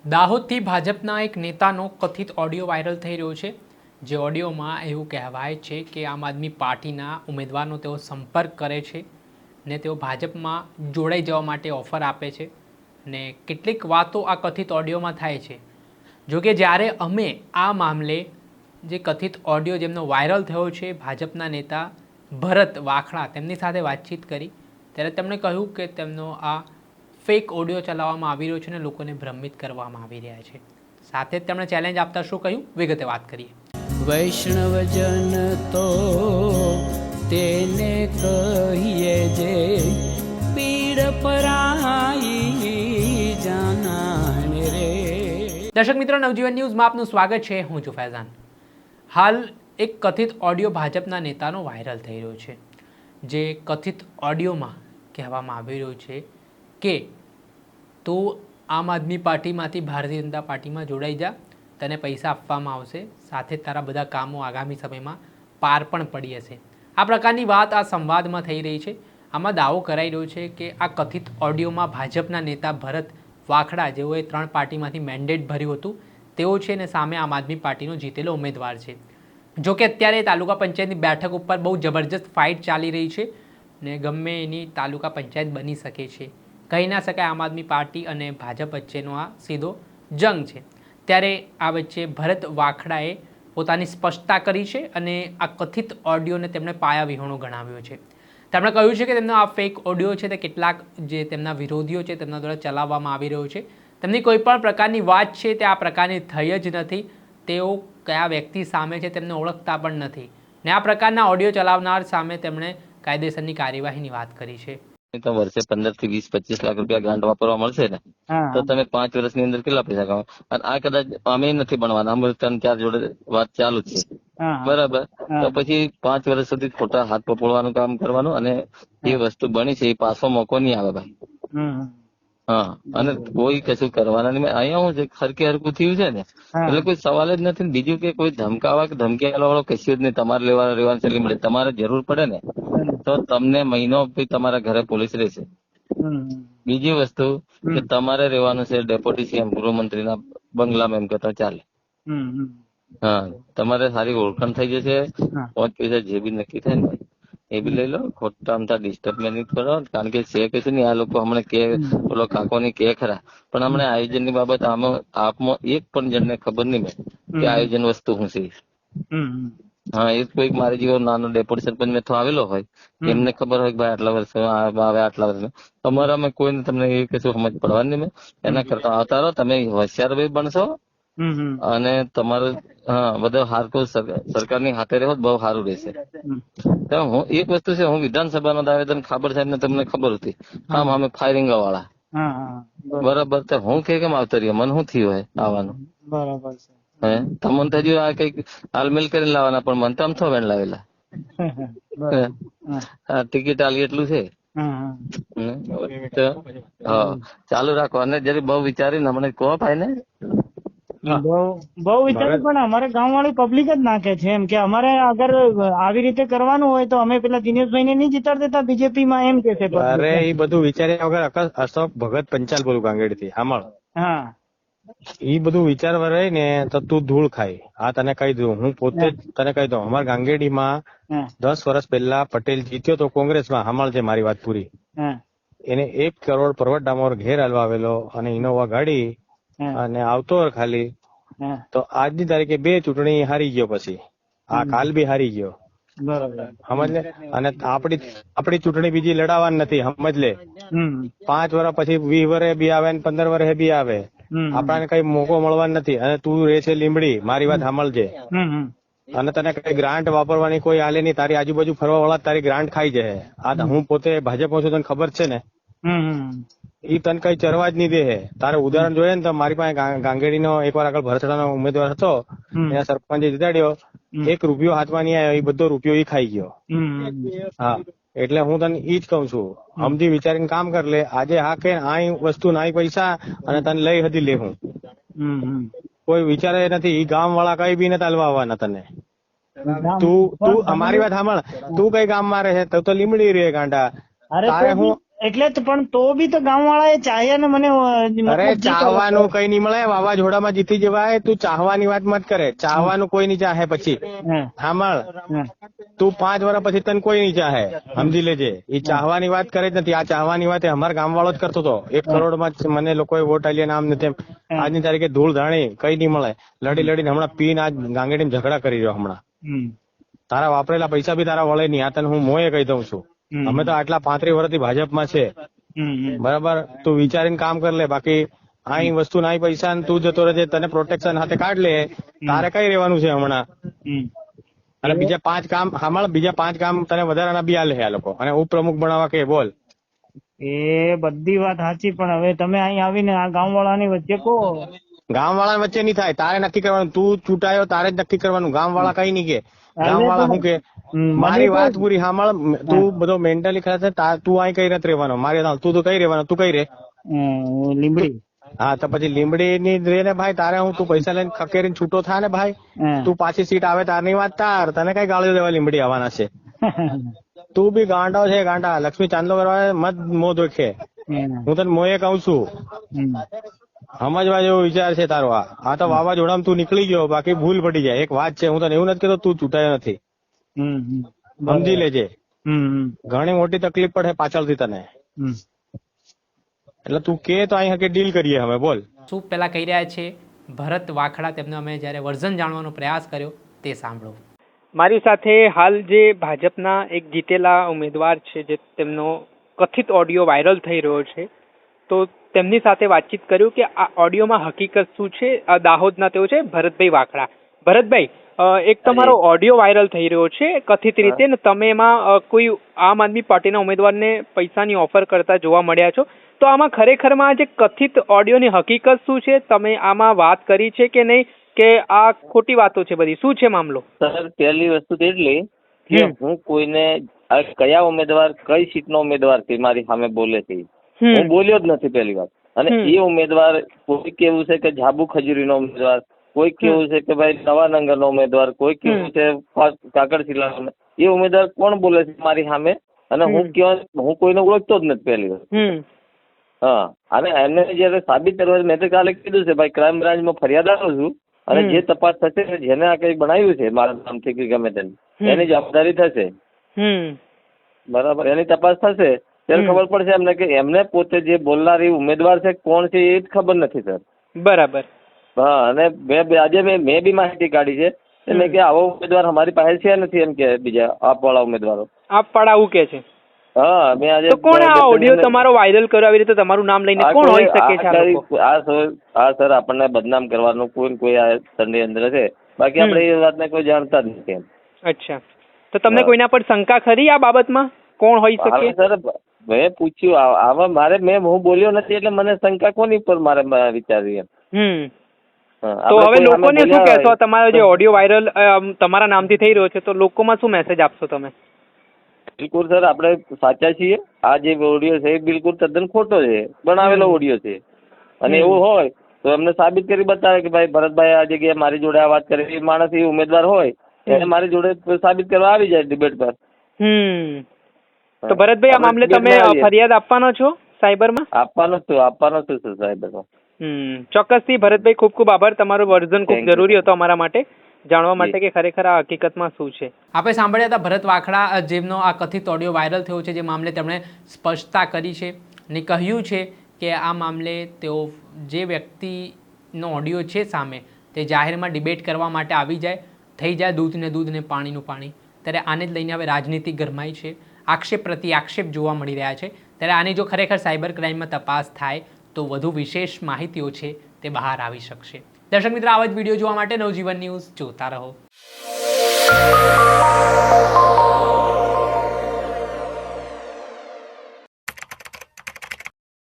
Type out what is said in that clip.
દાહોદથી ભાજપના એક નેતાનો કથિત ઓડિયો વાયરલ થઈ રહ્યો છે, જે ઓડિયોમાં એવું કહેવાય છે કે આમ આદમી પાર્ટીના ઉમેદવારનો તેઓ સંપર્ક કરે છે ને તેઓ ભાજપમાં જોડાઈ જવા માટે ઓફર આપે છે ને કેટલીક વાતો આ કથિત ઓડિયોમાં થાય છે. જોકે જ્યારે અમે આ મામલે જે કથિત ઓડિયો જેમનો વાયરલ થયો છે ભાજપના નેતા ભરત વાખડા તેમની સાથે વાતચીત કરી ત્યારે તેમણે કહ્યું કે તેમનો આ ફેક ઓડિયો ચલાવવામાં આવી રહ્યો છે અને લોકોને ભ્રમિત કરવામાં આવી રહ્યા છે. સાથે જ તેમણે ચેલેન્જ આપતા શું કહ્યું વિગતે વાત કરીએ. વૈષ્ણવજન તો તેને કહીએ જે પીડ પરાઈ જાનાને રે. દર્શક મિત્રો, નવજીવન ન્યૂઝમાં આપનું સ્વાગત છે. હું છું ફૈઝાન. હાલ એક કથિત ઓડિયો ભાજપના નેતાનો વાયરલ થઈ રહ્યો છે, જે કથિત ઓડિયોમાં કહેવામાં આવી રહ્યું છે કે તું આમ આદમી પાર્ટીમાંથી ભારતીય જનતા પાર્ટીમાં જોડાઈ જા, તને પૈસા આપવામાં આવશે, સાથે તારા બધા કામો આગામી સમયમાં પાર પણ પડી હશે. આ પ્રકારની વાત આ સંવાદમાં થઈ રહી છે. આમાં દાવો કરાઈ રહ્યો છે કે આ કથિત ઓડિયોમાં ભાજપના નેતા ભરત વાખડા, જેઓએ 3 પાર્ટીમાંથી મેન્ડેટ ભર્યું હતું, તેઓ છે ને સામે આમ આદમી પાર્ટીનો જીતેલો ઉમેદવાર છે. જોકે અત્યારે તાલુકા પંચાયતની બેઠક ઉપર બહુ જબરજસ્ત ફાઇટ ચાલી રહી છે ને ગમે એની તાલુકા પંચાયત બની શકે છે. કહી ના શકાય, આમ આદમી પાર્ટી અને ભાજપ વચ્ચેનો આ સીધો જંગ છે. ત્યારે આ વચ્ચે ભરત વાખડાએ પોતાની સ્પષ્ટતા કરી છે અને આ કથિત ઓડિયોને તેમણે પાયા વિહોણો ગણાવ્યો છે. તેમણે કહ્યું છે કે તેમનો આ ફેક ઓડિયો છે તે કેટલાક જે તેમના વિરોધીઓ છે તેમના દ્વારા ચલાવવામાં આવી રહ્યો છે. તેમની કોઈ પણ પ્રકારની વાત છે તે આ પ્રકારની થઈ જ નથી. તેઓ કયા વ્યક્તિ સામે છે તેમને ઓળખતા પણ નથી ને આ પ્રકારના ઓડિયો ચલાવનાર સામે તેમણે કાયદેસરની કાર્યવાહીની વાત કરી છે. તો વર્ષે 15 થી 20-25 લાખ રૂપિયા ગ્રાન્ટ વાપરવા મળશે ને, તો તમે 5 વર્ષની અંદર કેટલા પૈસા કમાવો? અને આ કદાચ અમે નથી ભણવાના, અમે 3-4 જોડે વાત ચાલુ જ છે, બરાબર? તો પછી 5 વર્ષ સુધી ખોટા હાથ પપોળવાનું કામ કરવાનું અને એ વસ્તુ બની છે એ પાછો મોકો નહીં આવે ભાઈ. હા, અને કોઈ કશું કરવાના નહીં. અહીંયા હું હરકે હરકું થયું છે ને, એટલે કોઈ સવાલ જ નથી. બીજું કે કોઈ ધમકાવા કે ધમકી આલવા વાળો કશું જ નહીં. તમારે રહેવાનું છે મળે. તમારે જરૂર પડે ને તો તમને મહિનો તમારા ઘરે પોલીસ રહેશે. બીજી વસ્તુ કે તમારે રહેવાનું છે ડેપ્યુટી સીએમ ગૃહમંત્રીના બંગલામાં, એમ કહેતા ચાલે. હા, તમારે સારી ઓળખાણ થઈ જશે. 5 પૈસા જે બી નક્કી થાય ને એ બી લઈ લો. ખોટા આમતા ડિસ્ટર્બ નહીં કરો, કારણ કે છે કશું નહીં. આ લોકો હમણાં કે ઓલો કાકો ની કે ખરા, પણ હમણાં આયોજન ની બાબત આપમાં એક પણ જણને ખબર નહીં મેં કે આયોજન વસ્તુ શું છે. હા, એ કોઈ મારી જેવો નાનો ડેપ્યુટી સરપંચ મેં તો આવેલો હોય, એમને ખબર હોય કે ભાઈ આટલા વર્ષ આવે, આટલા વર્ષ. અમારામાં કોઈને તમને એ કશું સમજ પડવાની નહીં. મેં એના કરતા આવતા રહો, તમે હોશિયાર ભાઈ બનશો અને તમારું બધું હારકું સરકારની હાથે રહો બહુ સારું રહેશે. હું એક વસ્તુ છે, હું વિધાનસભાનો આવેદન ખાબર સાહેબ ને તમને ખબર હતી, આમ અમે ફાયરિંગ વાળા, બરાબર? તો હું કેમ આવતો રહ્યો? મને શું થયું હોય આવવાનું? બરાબર છે. હે, તમને તો હજુ આ કઈક હાલમેલ કરીને લાવવાના, પણ મને તો આમ થો વેણ લાવેલા. ટિકિટ આલી એટલું છે. ચાલુ રાખો અને જરી બહુ વિચારીને હમણાં કહો ભાઈ ને. બહુ વિચાર, પણ અમારે ગામ વાળી પબ્લિક જ નાખે છે એમ કે અમારે અગર આવી રીતે કરવાનું હોય તો અમે પેલા દિનેશભાઈ ને નહીં જીતાડ દેતા બીજેપી માં, એમ કે છે. અરે એ બધું વિચાર્યા વગર અશોક ભગત પંચાલ બોલું ગાંગેડી થી સાંભળ. હા, ઈ બધું વિચારવા રહે ને તો તું ધૂળ ખાય. આ તને કહી દઉં, હું પોતે જ તને કહી દઉં. અમારા ગાંગેડીમાં 10 વર્ષ પહેલા પટેલ જીત્યો તો કોંગ્રેસમાં. સાંભળ છે મારી વાત પૂરી. એને 1 કરોડ પરવટ ડામોર ઘેર હાલવા આવેલો અને ઇનોવા ગાડી અને આવતો ખાલી. તો આજની તારીખે 2 ચૂંટણી હારી ગયો. પછી આ કાલ બી હારી ગયો. બરાબર, સમજ લે. અને આપડી ચૂંટણી બીજી લડાવવાની નથી, સમજ લે. 5 વર્ષ પછી 20 વર્ષે બી આવે ને 15 વર્ષે બી આવે. આપણને કઈ મોકો મળવાનો નથી. અને તું રહે છે લીમડી, મારી વાત સાંભળજે. અને તને કઈ ગ્રાન્ટ વાપરવાની કોઈ આલે નહીં. તારી આજુબાજુ ફરવા વાળા તારી ગ્રાન્ટ ખાઈ જાય. આ હું પોતે ભાજપમાં છું, તને ખબર છે ને. ઈ તને કઈ ચરવા જ નહીં દે. તારે ઉદાહરણ જોઈએ ને તો મારી પાસે ગાંગેડીનો એકવાર આગળ ભરતડાનો ઉમેદવાર હતો, એના સરપંચે જીતાડ્યો. 1 રૂપિયો હાથમાં નહીં આવ્યો, એ બધો રૂપિયો ઈ ખાઈ ગયો. હા, એટલે હું તને ઈ જ કઉ છું, સમજી વિચારીને કામ કર લે. આજે હા કે આ વસ્તુ ના પૈસા અને તને લઈ હદી લે. હું કોઈ વિચારે નથી. ઈ ગામ વાળા કઈ બી નથી હાલવા આવવાના તને. તું અમારી વાત સાંભળ. તું કઈ ગામ માં રહે? તો લીમડી રે ગાંડા. તારે હું એટલે જ પણ તો બી તો ગામવાળાએ ચાહ્યા ને મને અરે ચાહવાનું કઈ નહીં મળે, વાવાઝોડામાં જીતી જવાય. તું ચાહવાની વાત મત કરે, ચાહવાનું કોઈ નહીં ચાહે. પછી સાંભળ, તું 5 વર્ષ પછી તને કોઈ નહીં ચાહે, સમજી લેજે. એ ચાહવાની વાત કરે જ નથી. આ ચાહવાની વાત અમારા ગામવાળો જ કરતો હતો. 1 કરોડમાં મને લોકોએ વોટ આલ્યા, નામ નથી. આજની તારીખે ધૂળ ધાણી કઈ નહીં મળે. લડી લડીને હમણાં પીને આજ ગાંગેડીમાં ઝઘડા કરી રહ્યો. હમણાં તારા વાપરેલા પૈસા બી તારા વળે નહીં. આ તને હું મોએ કહી દઉં છું. અમે તો આટલા 35 વર્ષથી ભાજપમાં છે, બરાબર. તું વિચારીને કામ કર લે. બાકી આ વસ્તુ ના પૈસા તું જતો રહેજે, તને પ્રોટેક્શન હાથે કાઢ લે. તારે કઈ રહેવાનું છે હમણાં? અને બીજા 5 કામ હમણાં, બીજા 5 કામ તને વધારાના બી આલે આ લોકો. અને ઉપપ્રમુખ બનાવવા કે બોલ. એ બધી વાત સાચી, પણ હવે તમે અહીં આવીને આ ગામવાળાની વચ્ચે કહો. ગામવાળા વચ્ચે નહીં થાય, તારે નક્કી કરવાનું. તું ચૂંટાયો તારે જ નક્કી કરવાનું. ગામવાળા કઈ નહીં કે. ગામવાળા શું કે? મારી વાત પૂરી સાંભળ. તું બધો મેન્ટલી ખરાબ છે. તું અહીં કઈ નથી રહેવાનો. મારે તું તો કઈ રહેવાનો? તું કઈ રે? લીંબડી. હા, તો પછી લીંબડી ની રે ને ભાઈ. તારે હું તું પૈસા લઈને ખકેરીને છૂટો થા ને ભાઈ. તું પાછી સીટ આવે તારની વાત તાર. તને કઈ ગાળો દેવા લીંબડી આવવાના છે? તું બી ગાંડો છે, ગાંડા. લક્ષ્મી ચાંદલો કરવા મત મો દોખે. હું તને મોએ કઉ છું, સમજવા જેવો વિચાર છે તારો. આ તો વાવાઝોડામાં તું નીકળી ગયો, બાકી ભૂલ પડી જાય. એક વાત છે, હું તને એવું નથી કહેતો તું ચૂંટાયો નથી, સમજી લેજે. ઘણી મોટી તકલીફ પડે પાછળથી તને. એટલે તું કે તો અહીં હકે ડીલ કરીએ હવે. બોલ શું પેલા કહી રહ્યા છે ભરત વાખડા, તેમનો અમે જ્યારે વર્ઝન જાણવાનો પ્રયાસ કર્યો તે સાંભળો. મારી સાથે હાલ જે ભાજપના એક જીતેલા ઉમેદવાર છે, જે તેમનો કથિત ઓડિયો વાયરલ થઈ રહ્યો છે, તો તેમની સાથે વાતચીત કર્યું કે આ ઓડિયોમાં હકીકત શું છે. દાહોદના તેઓ છે ભરતભાઈ વાખડા. ભરતભાઈ, એક તમારો ઓડિયો વાયરલ થઈ રહ્યો છે કથિત રીતે, ને તમે એમાં કોઈ આમ આદમી પાર્ટીના ઉમેદવારને પૈસાની ઓફર કરતા જોવા મળ્યા છો. તો આમાં ખરેખરમાં આ જે કથિત ઓડિયોની હકીકત શું છે, તમે આમાં વાત કરી છે કે નહીં, કે આ ખોટી વાતો છે બધી? શું છે મામલો? સર, પહેલી વસ્તુ તો એટલી કે હું કોઈને કયા ઉમેદવાર કઈ સીટનો ઉમેદવાર છે મારી સામે બોલે છે, હું બોલ્યો જ નથી પહેલી વાત. અને એ ઉમેદવાર કોઈ કેવું છે કે જાબુ ખજૂરીનો ઉમેદવાર, કોઈ કેવું છે કે ભાઈ નવાનગરનો ઉમેદવાર, કોઈ કેવું છે કાકડશિલાનો. એ ઉમેદવાર કોણ બોલે છે મારી સામે? અને હું કોઈને ઓળખતો જ નથી પહેલી વાત. હા, અને એમને જયારે સાબિત કરવા, મેં તો કાલે કીધું છે ભાઈ ક્રાઇમ બ્રાન્ચમાં ફરિયાદ આપું છું, અને જે તપાસ થશે, જેને આ કઈ બનાવ્યું છે મારા નામથી કે ગમે તેને, એની જવાબદારી થશે. બરાબર, એની તપાસ થશે ત્યારે ખબર પડશે એમને કે એમને પોતે જે બોલનારી ઉમેદવાર છે કોણ છે એ જ ખબર નથી સર. બરાબર. હા, અને આજે મેં બી માહિતી કાઢી છે, એટલે કે આવો ઉમેદવાર અમારી પાસે છે નથી, એમ કે બીજા આપવાળા ઉમેદવારો આપવાળા આવું કે છે. હા, મેં આજે. તો કોણ આ ઓડિયો તમારો વાયરલ કર્યો આવી રીતે તમારું નામ લઈને? કોણ હોઈ શકે છે આ સર આપણને બદનામ કરવાનું કોઈ આ સંડે અંદર છે, બાકી આપણે એ વાતને કોઈ જાણતા જ નથી. અચ્છા, તો તમને કોઈના પર શંકા ખરી આ બાબતમાં? કોણ હોઈ શકે? સર, મેં પૂછ્યું આવા મારે, હું બોલ્યો નથી એટલે મને શંકા કોની પર મારે વિચારવી એમ. તો હવે લોકોને શું કહેશો? તમારો જે ઓડિયો વાયરલ તમારા નામથી થઈ રહ્યો છે, તો લોકોમાં શું મેસેજ આપશો તમે? બિલકુલ સર, આપણે સાચા છીએ. આ જે ઓડિયો છે એ બિલકુલ તદ્દન ખોટો છે, બનાવેલો ઓડિયો છે. અને એવું હોય તો એમને સાબિત કરી બતાવે કે ભાઈ ભરતભાઈ આ જગ્યાએ મારી જોડે આ વાત કરી. એ માણસ એ ઉમેદવાર હોય એને મારી જોડે સાબિત કરવા આવી જાય ડિબેટ પર. તો ભરતભાઈ, આ મામલે તમે ફરિયાદ આપવાનો છો સાયબરમાં? આપવાનો છું સર સાયબરમાં. ચોક્કસથી ભરતભાઈ, ખૂબ ખૂબ આભાર. તમારું વર્ઝન ખૂબ જરૂરી હતો અમારા માટે જાણવા માટે કે ખરેખર આ હકીકતમાં શું છે. આપણે સાંભળ્યા હતા ભરત વાખડા, જેમનો આ કથિત ઓડિયો વાયરલ થયો છે, જે મામલે તેમણે સ્પષ્ટતા કરી છે અને કહ્યું છે કે આ મામલે તેઓ જે વ્યક્તિનો ઓડિયો છે સામે, તે જાહેરમાં ડિબેટ કરવા માટે આવી જાય, થઈ જાય દૂધ ને દૂધ ને પાણીનું પાણી. ત્યારે આને જ લઈને હવે રાજનીતિ ગરમાઈ છે, આક્ષેપ પ્રતિ આક્ષેપ જોવા મળી રહ્યા છે. ત્યારે આની જો ખરેખર સાયબર ક્રાઇમમાં તપાસ થાય તો વધુ વિશેષ માહિતીઓ છે તે બહાર આવી શકશે. દર્શક મિત્રો, આવા જ વિડીયો જોવા માટે નવજીવન ન્યૂઝ જોતા રહો.